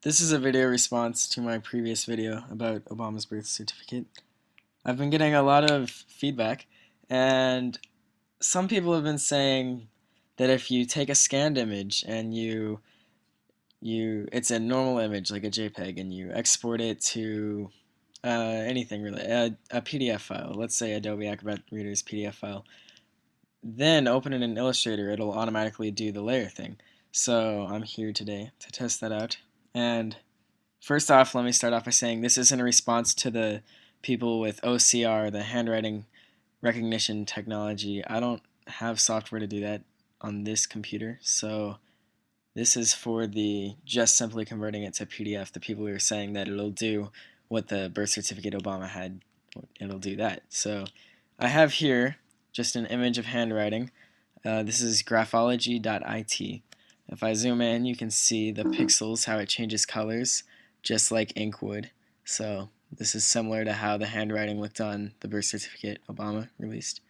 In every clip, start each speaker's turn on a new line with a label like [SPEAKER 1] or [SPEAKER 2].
[SPEAKER 1] This is a video response to my previous video about Obama's birth certificate. I've been getting a lot of feedback, and some people have been saying that if you take a scanned image and it's a normal image like a JPEG, and you export it to anything really, a PDF file, let's say Adobe Acrobat Reader's PDF file, then open it in Illustrator, it'll automatically do the layer thing. So I'm here today to test that out. And first off, let me start off by saying this isn't a response to the people with OCR, the handwriting recognition technology. I don't have software to do that on this computer, so this is for the just simply converting it to PDF. The people who are saying that it'll do what the birth certificate Obama had, it'll do that. So I have here just an image of handwriting. This is graphology.it. If I zoom in, you can see the pixels, how it changes colors, just like ink would. So this is similar to how the handwriting looked on the birth certificate Obama released.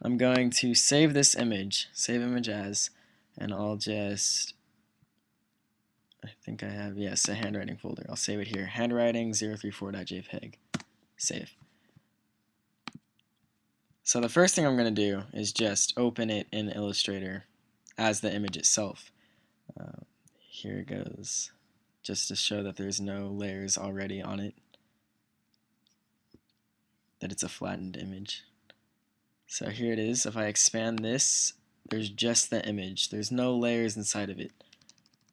[SPEAKER 1] I'm going to save this image, save image as, and I'll just, I think I have, yes, a handwriting folder. I'll save it here, handwriting034.jpg. Save. So the first thing I'm going to do is just open it in Illustrator as the image itself. Here it goes, just to show that there's no layers already on it, that it's a flattened image. So here it is. If I expand this, there's just the image. There's no layers inside of it.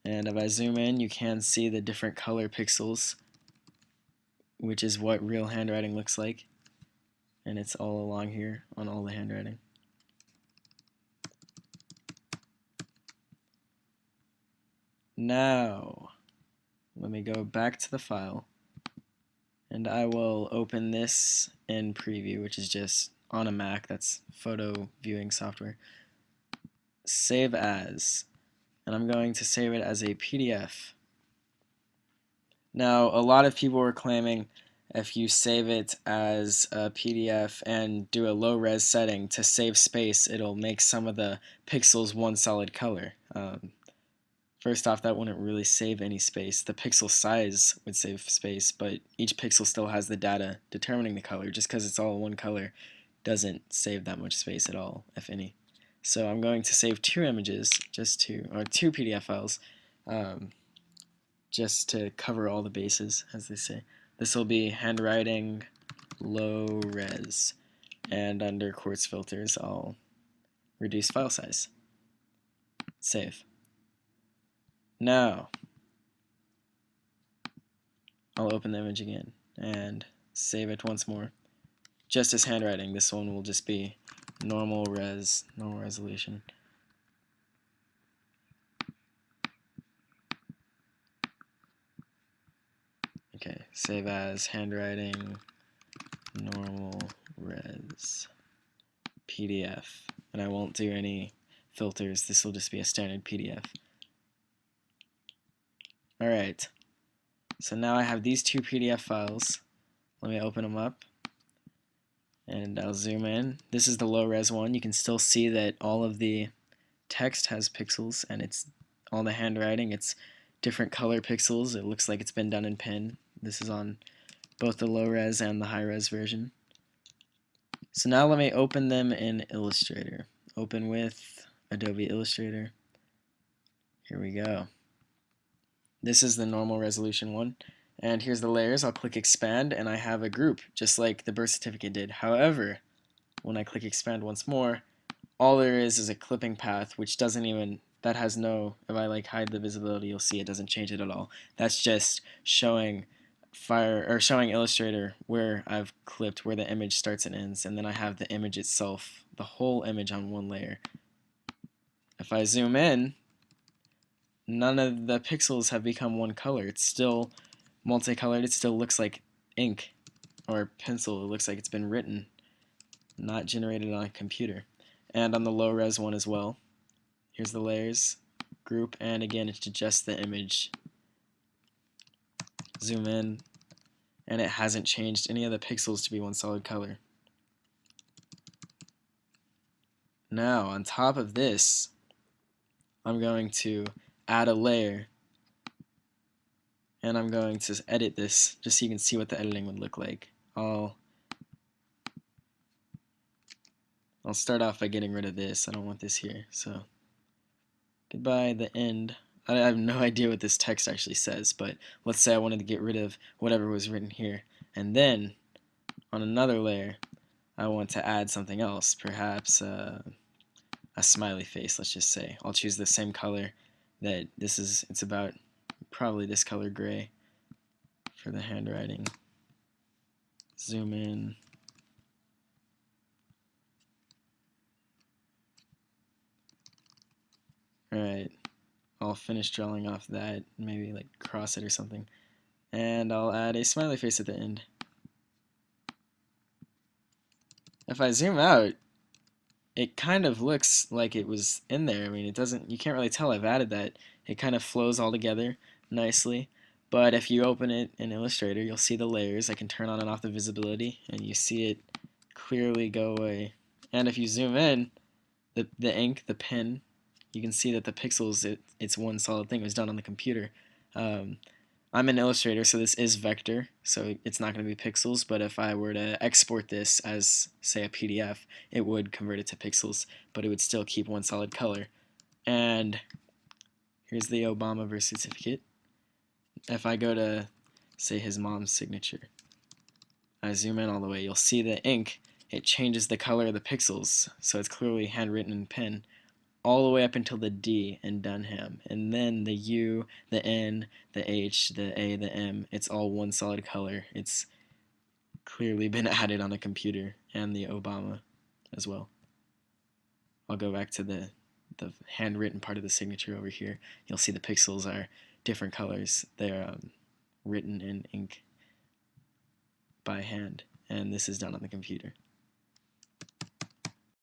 [SPEAKER 1] And if I zoom in, you can see the different color pixels, which is what real handwriting looks like. And it's all along here on all the handwriting. Now, let me go back to the file, and I will open this in Preview, which is just on a Mac, that's photo viewing software. Save as, and I'm going to save it as a PDF. Now, a lot of people were claiming if you save it as a PDF and do a low res setting to save space, it'll make some of the pixels one solid color. First off, that wouldn't really save any space. The pixel size would save space, but each pixel still has the data determining the color. Just because it's all one color doesn't save that much space at all, if any. So I'm going to save two images, or two PDF files, just to cover all the bases, as they say. This will be handwriting low res, and under quartz filters, I'll reduce file size. Save. Now, I'll open the image again and save it once more. Just as handwriting, this one will just be normal resolution. Okay, save as handwriting normal res PDF. And I won't do any filters, this will just be a standard PDF. Alright, so now I have these two PDF files. Let me open them up, and I'll zoom in. This is the low res one. You can still see that all of the text has pixels, and it's all the handwriting. It's different color pixels. It looks like it's been done in pen. This is on both the low res and the high res version. So now let me open them in Illustrator. Open with Adobe Illustrator. Here we go. This is the normal resolution one, and here's the layers. I'll click expand, and I have a group just like the birth certificate did. However, when I click expand once more, all there is a clipping path, which doesn't even, that has no, if I like hide the visibility, you'll see it doesn't change it at all. That's just showing showing Illustrator where I've clipped, where the image starts and ends, and then I have the image itself, the whole image on one layer. If I zoom in, none of the pixels have become one color. It's still multicolored. It still looks like ink or pencil. It looks like it's been written, not generated on a computer. And on the low res one as well. Here's the layers, group, and again it's just the image. Zoom in, and it hasn't changed any of the pixels to be one solid color. Now on top of this, I'm going to add a layer and I'm going to edit this just so you can see what the editing would look like. I'll start off by getting rid of this. I don't want this here. So goodbye, the end. I have no idea what this text actually says, but let's say I wanted to get rid of whatever was written here. And then on another layer, I want to add something else, perhaps a smiley face, let's just say. I'll choose the same color that this is. It's about probably this color gray for the handwriting. Zoom in. Alright, I'll finish drawing off that, maybe like cross it or something. And I'll add a smiley face at the end. If I zoom out, it kind of looks like it was in there. I mean, it doesn't, you can't really tell I've added that. It kind of flows all together nicely. But if you open it in Illustrator, you'll see the layers. I can turn on and off the visibility, and you see it clearly go away. And if you zoom in, the ink, the pen, you can see that the pixels, it's one solid thing. It was done on the computer. I'm in Illustrator, so this is vector, so it's not going to be pixels, but if I were to export this as, say, a PDF, it would convert it to pixels, but it would still keep one solid color. And here's the Obama birth certificate. If I go to, say, his mom's signature, I zoom in all the way, you'll see the ink, it changes the color of the pixels, so it's clearly handwritten in pen, all the way up until the D in Dunham. And then the U, the N, the H, the A, the M, it's all one solid color. It's clearly been added on a computer, and the Obama as well. I'll go back to the handwritten part of the signature over here. You'll see the pixels are different colors. They're written in ink by hand, and this is done on the computer.